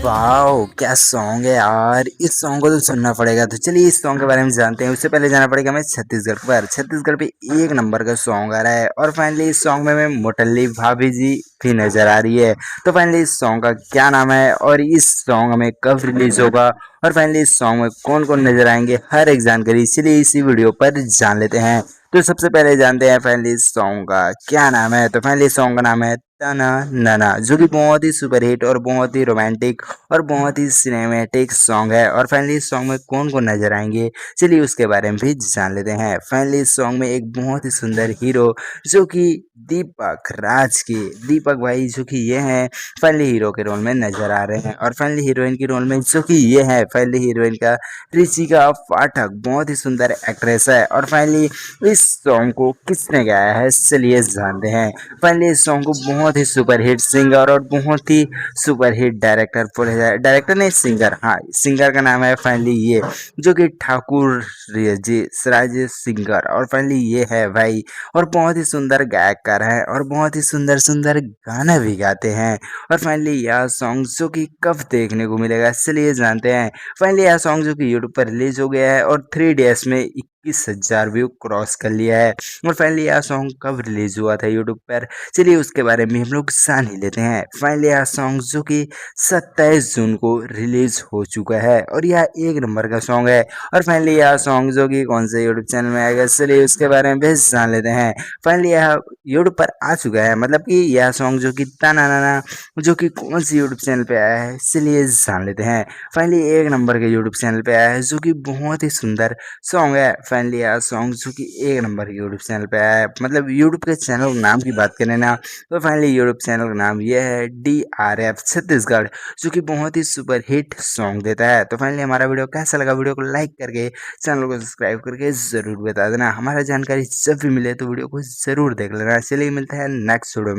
Wow क्या song है यार। इस सॉन्ग को तो सुनना पड़ेगा। तो चलिए इस सॉन्ग के बारे में जानते हैं। उससे पहले जाना पड़ेगा हमें छत्तीसगढ़ पे एक नंबर का सॉन्ग आ रहा है। और फाइनली इस सॉन्ग में मोटल्ली भाभी जी भी नजर आ रही है। तो फाइनली इस सॉन्ग का क्या नाम है और इस सॉन्ग में कब रिलीज होगा और फाइनली इस सॉन्ग में कौन कौन नजर आएंगे, हर एक जानकारी चलिए इसी वीडियो पर जान लेते हैं। तो सबसे पहले जानते हैं फाइनली इस सॉन्ग का क्या नाम है। तो फाइनली इस सॉन्ग का नाम है तना नना, जो कि बहुत ही सुपरहिट और बहुत ही रोमांटिक और बहुत ही सिनेमैटिक सॉन्ग है। और फाइनली इस सॉन्ग में कौन कौन नजर आएंगे चलिए उसके बारे में भी जान लेते हैं। फाइनली इस सॉन्ग में एक बहुत ही सुंदर हीरो जो कि दीपक भाई जो कि ये हैं फाइनली हीरो के रोल में नजर आ रहे हैं। और फाइनली हीरोइन के रोल में जो कि ये है फाइनली हीरोइन का ऋषिका पाठक, बहुत ही सुंदर एक्ट्रेस है। और फाइनली इस सॉन्ग को किसने गाया है चलिए जानते हैं। फाइनली इस सॉन्ग को बहुत ही सुपरहिट सिंगर और बहुत ही सुपरहिट डायरेक्टर नहीं सिंगर, हाँ सिंगर का नाम है फाइनली ये जो कि ठाकुर जी राजेश सिंगर। और फाइनली ये है भाई और बहुत ही सुंदर गायककार है और बहुत ही सुंदर सुंदर गाना भी गाते हैं। और फाइनली यह सॉन्ग जो कि कब देखने को मिलेगा चलिए जानते हैं। फाइनली यह सॉन्ग जो कि यूट्यूब पर रिलीज हो गया है और 3 डेज में 21,000 व्यू क्रॉस कर लिया है। और फाइनली यह सॉन्ग कब रिलीज हुआ था यूट्यूब पर चलिए उसके बारे में हम लोग जान ही लेते हैं। फाइनली यह सॉन्ग जो कि 27 जून को रिलीज हो चुका है और यह एक नंबर का सॉन्ग है। और फाइनली यह सॉन्ग जो कि कौन से यूट्यूब चैनल में आएगा चलिए उसके बारे में भी जान लेते हैं। फाइनली यह यूट्यूब पर आ चुका है, मतलब कि यह सॉन्ग जो कि ताना नाना जो कि कौन सी यूट्यूब चैनल पे आया है चलिए जान लेते हैं। फाइनली एक नंबर के यूट्यूब चैनल पे आया है जो कि बहुत ही सुंदर सॉन्ग है। फाइनली यह सॉन्ग जो कि एक नंबर के यूट्यूब चैनल पे आया है, मतलब यूट्यूब के चैनल के नाम की बात करें ना तो फाइनली यूट्यूब चैनल का नाम ये है DRF छत्तीसगढ़, जो कि बहुत ही सुपर हिट सॉन्ग देता है। तो फाइनली हमारा वीडियो कैसा लगा, वीडियो को लाइक करके चैनल को सब्सक्राइब करके ज़रूर बता देना। हमारा जानकारी जब भी मिले तो वीडियो को ज़रूर देख लेना। चलिए मिलता है नेक्स्ट वीडियो में।